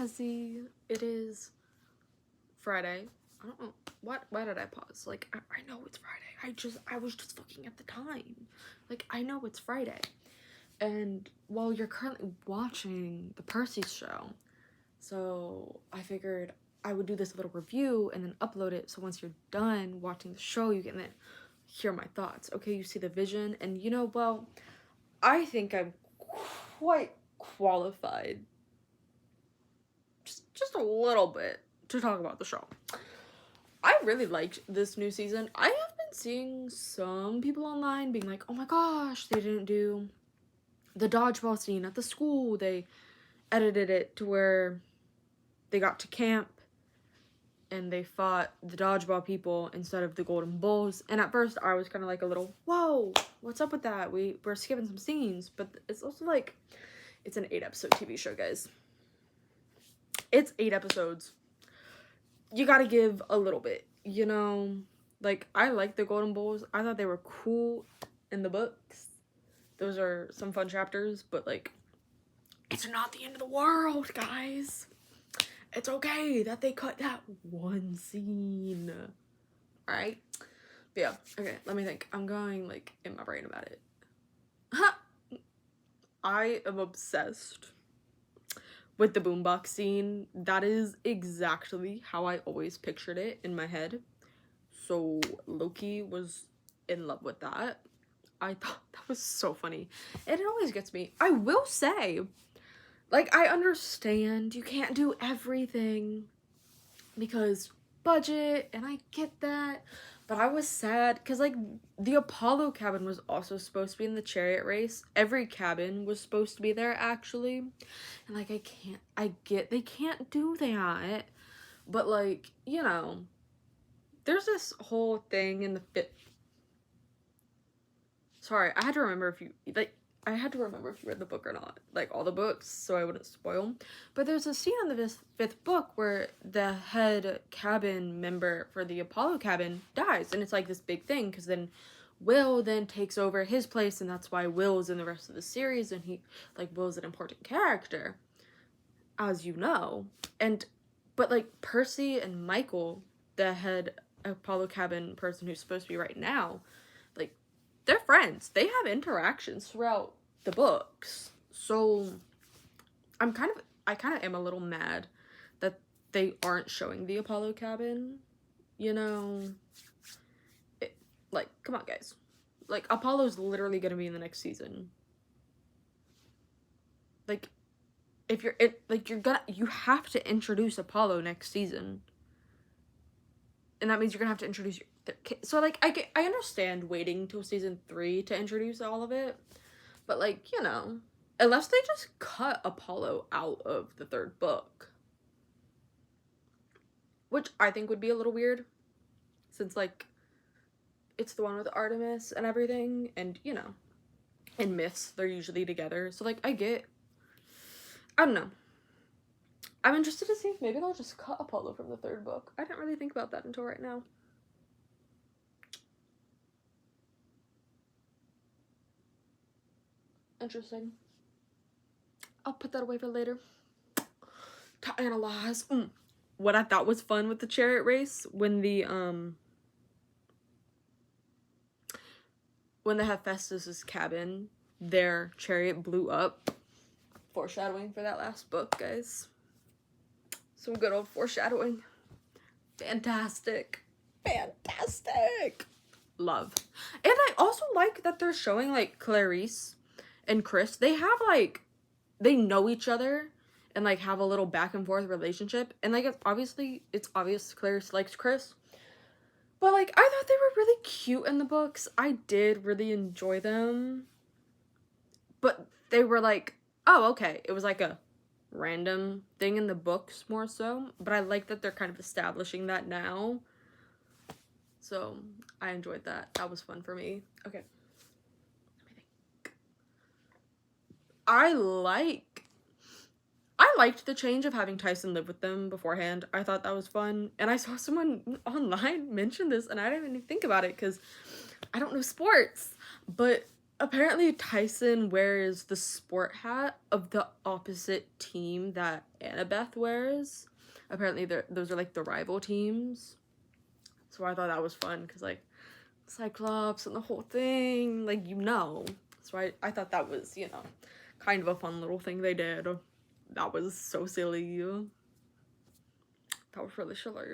Kezzy. It is Friday. I don't know. Why did I pause? Like, I know it's Friday. I was just looking at the time. Like, I know it's Friday. And, well, you're currently watching the Percy show. So, I figured I would do this little review and then upload it. So, once you're done watching the show, you can then hear my thoughts. Okay, you see the vision. And, you know, well, I think I'm quite qualified. Just a little bit to talk about the show. I really liked this new season. I have been seeing some people online being like, oh my gosh, they didn't do the dodgeball scene at the school. They edited it to where they got to camp and they fought the dodgeball people instead of the golden bulls. And at first I was kind of like a little, whoa, what's up with that? We're skipping some scenes. But it's also like, it's an 8-episode TV show, guys. It's 8 episodes. You gotta give a little bit, you know? Like, I like the golden bulls. I thought they were cool in the books. Those are some fun chapters, but, like, it's not the end of the world, guys. It's okay that they cut that one scene. Alright? But yeah, okay, let me think. I'm going, like, in my brain about it. I am obsessed with the boombox scene. That is exactly how I always pictured it in my head. So Loki was in love with that. I thought that was so funny. And it always gets me. I will say, like, I understand you can't do everything because budget, and I get that. But I was sad because, like, the Apollo cabin was also supposed to be in the chariot race. Every cabin was supposed to be there, actually. And, like, I get they can't do that. But, like, you know, there's this whole thing in the Sorry, I had to remember if you read the book or not. Like, all the books, so I wouldn't spoil. But there's a scene in the fifth book where the head cabin member for the Apollo cabin dies. And it's, like, this big thing, because then Will then takes over his place, and that's why Will's in the rest of the series, and Will's an important character, as you know. But, like, Percy and Michael, the head Apollo cabin person who's supposed to be right now, like, they're friends. They have interactions throughout the books. So I kind of am a little mad that they aren't showing the Apollo cabin, you know? Like, come on, guys. Like, Apollo's literally gonna be in the next season. Like, if you have to introduce Apollo next season. And that means you're gonna have to introduce so, like, I understand waiting till season 3 to introduce all of it, but, like, you know, unless they just cut Apollo out of the 3rd book, which I think would be a little weird, since, like, it's the one with Artemis and everything, and, you know, in myths, they're usually together, so, like, I don't know. I'm interested to see if maybe they'll just cut Apollo from the 3rd book. I didn't really think about that until right now. Interesting. I'll put that away for later to analyze. What I thought was fun with the chariot race, when the Hephaestus's cabin, their chariot blew up. Foreshadowing for that last book, guys. Some good old foreshadowing. Fantastic. Love. And I also like that they're showing, like, Clarice and Chris. They have, like, they know each other and, like, have a little back and forth relationship. And, like, it's obvious Clarice likes Chris. But, like, I thought they were really cute in the books. I did really enjoy them. But they were, like, oh, okay. It was, like, a random thing in the books more so. But I like that they're kind of establishing that now. So, I enjoyed that. That was fun for me. Okay. Let me think. I liked the change of having Tyson live with them beforehand. I thought that was fun. And I saw someone online mention this, and I didn't even think about it because I don't know sports. But apparently Tyson wears the sport hat of the opposite team that Annabeth wears. Apparently those are like the rival teams. So I thought that was fun because like Cyclops and the whole thing, like, you know. So I thought that was, you know, kind of a fun little thing they did. That was so silly. That was really silly.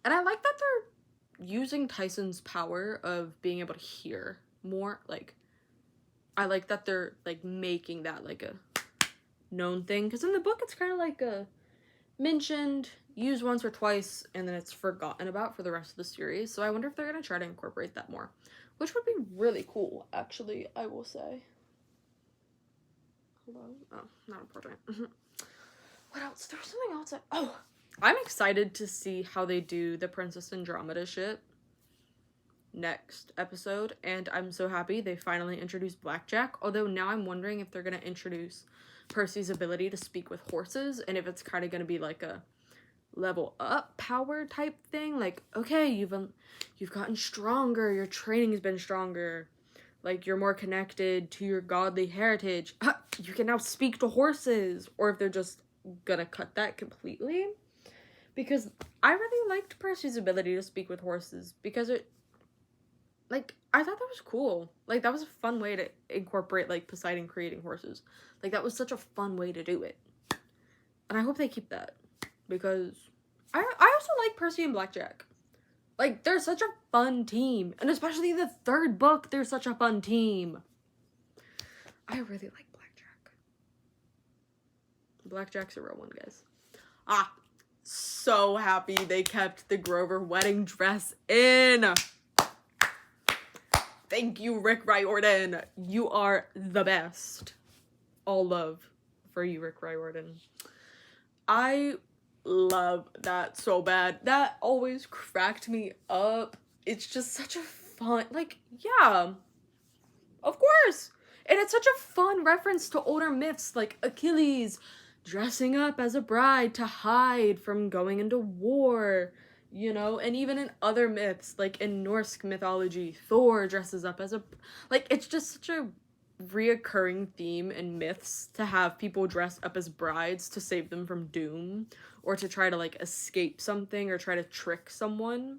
And I like that they're using Tyson's power of being able to hear more. Like, I like that they're, like, making that, like, a known thing. Because in the book, it's kind of like a mentioned, used once or twice, and then it's forgotten about for the rest of the series. So I wonder if they're going to try to incorporate that more. Which would be really cool, actually, I will say. Hello? Oh, not important. What else? There was something else. I'm excited to see how they do the Princess Andromeda shit next episode, and I'm so happy they finally introduced Blackjack, although now I'm wondering if they're going to introduce Percy's ability to speak with horses, and if it's kind of going to be like a level up power type thing, like, okay, you've gotten stronger, your training has been stronger, like, you're more connected to your godly heritage, you can now speak to horses, or if they're just gonna cut that completely, because I really liked Percy's ability to speak with horses, because it, like, I thought that was cool. Like, that was a fun way to incorporate, like, Poseidon creating horses. Like, that was such a fun way to do it. And I hope they keep that. Because I also like Percy and Blackjack. Like, they're such a fun team. And especially the third book, they're such a fun team. I really like Blackjack. Blackjack's a real one, guys. So happy they kept the Grover wedding dress in. Thank you, Rick Riordan. You are the best. All love for you, Rick Riordan. I love that so bad. That always cracked me up. It's just such a fun, like, yeah, of course. And it's such a fun reference to older myths, like Achilles dressing up as a bride to hide from going into war, you know, and even in other myths, like in Norse mythology, Thor dresses up as a, like, it's just such a reoccurring theme in myths to have people dress up as brides to save them from doom, or to try to, like, escape something, or try to trick someone.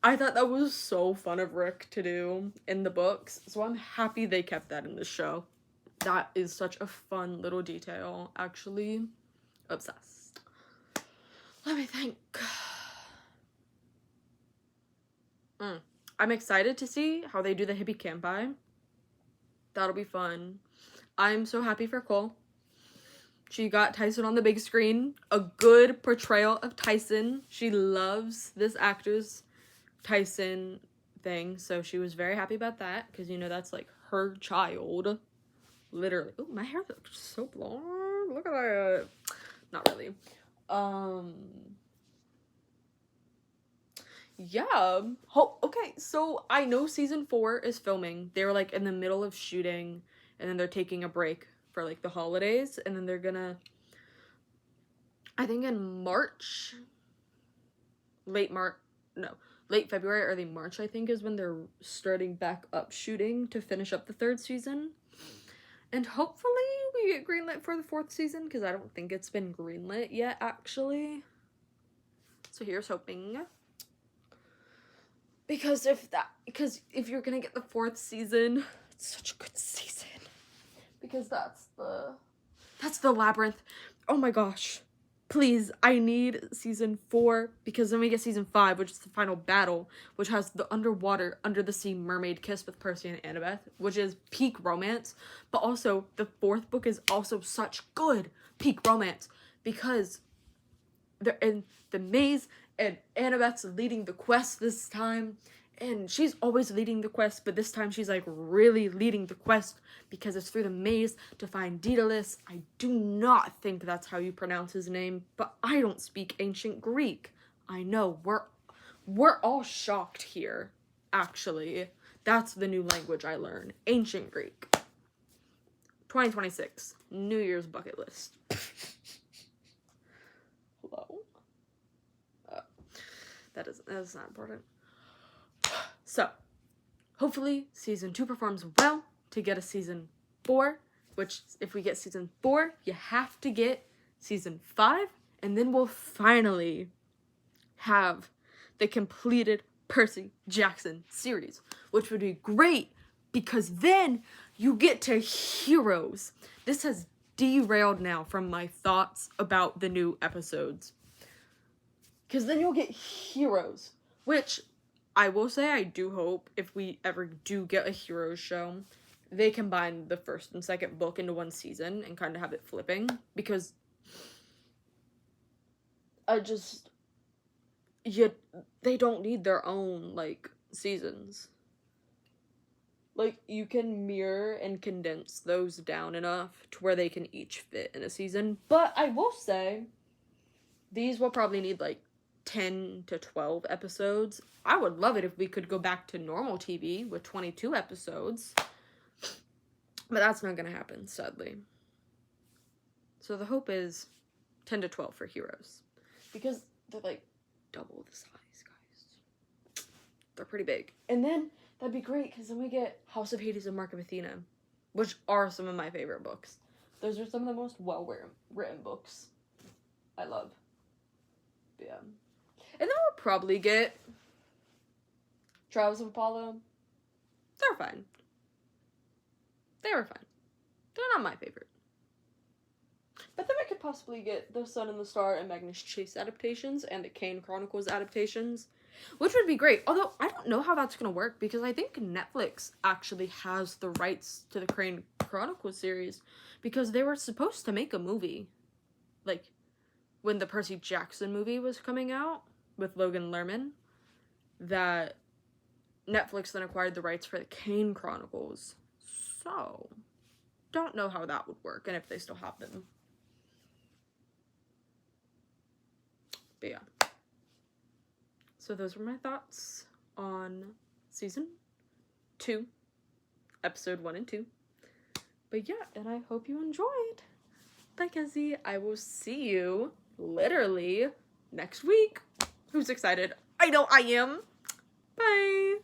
I thought that was so fun of Rick to do in the books, so I'm happy they kept that in the show. That is such a fun little detail, actually. Obsessed. Let me think. I'm excited to see how they do the hippie campi. That'll be fun. I'm so happy for Cole. She got Tyson on the big screen. A good portrayal of Tyson. She loves this actor's Tyson thing, so she was very happy about that, because, you know, that's, like, her child. Literally. Oh, my hair looks so blonde. Look at that. Not really. Yeah. Okay, so I know season 4 is filming. They were, like, in the middle of shooting, and then they're taking a break for, like, the holidays, and then they're gonna, I think in March, late February, early March, I think, is when they're starting back up shooting to finish up the 3rd season. And hopefully we get greenlit for the 4th season, because I don't think it's been greenlit yet, actually. So here's hoping. Because if you're gonna get the 4th season, it's such a good season. Because that's the Labyrinth. Oh my gosh. Please, I need season 4, because then we get season 5, which is the final battle, which has the underwater, under the sea mermaid kiss with Percy and Annabeth, which is peak romance. But also, the 4th book is also such good peak romance, because they're in the maze, and Annabeth's leading the quest this time, and she's always leading the quest, but this time she's, like, really leading the quest, because it's through the maze to find Daedalus. I do not think that's how you pronounce his name, but I don't speak ancient Greek. I know, we're all shocked here, actually. That's the new language I learn, ancient Greek. 2026, New Year's bucket list. Hello? That is not important. So, hopefully, season 2 performs well to get a season 4, which if we get season 4, you have to get season 5, and then we'll finally have the completed Percy Jackson series, which would be great because then you get to heroes. This has derailed now from my thoughts about the new episodes. Because then you'll get heroes, which I will say I do hope if we ever do get a heroes show, they combine the first and second book into one season and kind of have it flipping, because they don't need their own, like, seasons. Like, you can mirror and condense those down enough to where they can each fit in a season. But I will say, these will probably need, like, 10 to 12 episodes. I would love it if we could go back to normal TV with 22 episodes. But that's not gonna happen, sadly. So the hope is 10 to 12 for heroes. Because they're, like, double the size, guys. They're pretty big. And then that'd be great, because then we get House of Hades and Mark of Athena, which are some of my favorite books. Those are some of the most well-written books I love. But yeah. And then we'll probably get Trials of Apollo. They're fine. They were fine. They're not my favorite. But then we could possibly get the Sun and the Star and Magnus Chase adaptations and the Kane Chronicles adaptations, which would be great. Although, I don't know how that's going to work, because I think Netflix actually has the rights to the Kane Chronicles series, because they were supposed to make a movie, like, when the Percy Jackson movie was coming out with Logan Lerman, that Netflix then acquired the rights for the Kane Chronicles. So, don't know how that would work, and if they still have them. But yeah. So those were my thoughts on season 2, episode 1 and 2. But yeah, and I hope you enjoyed. Bye, Kezzy. I will see you literally next week. Who's excited? I know I am. Bye.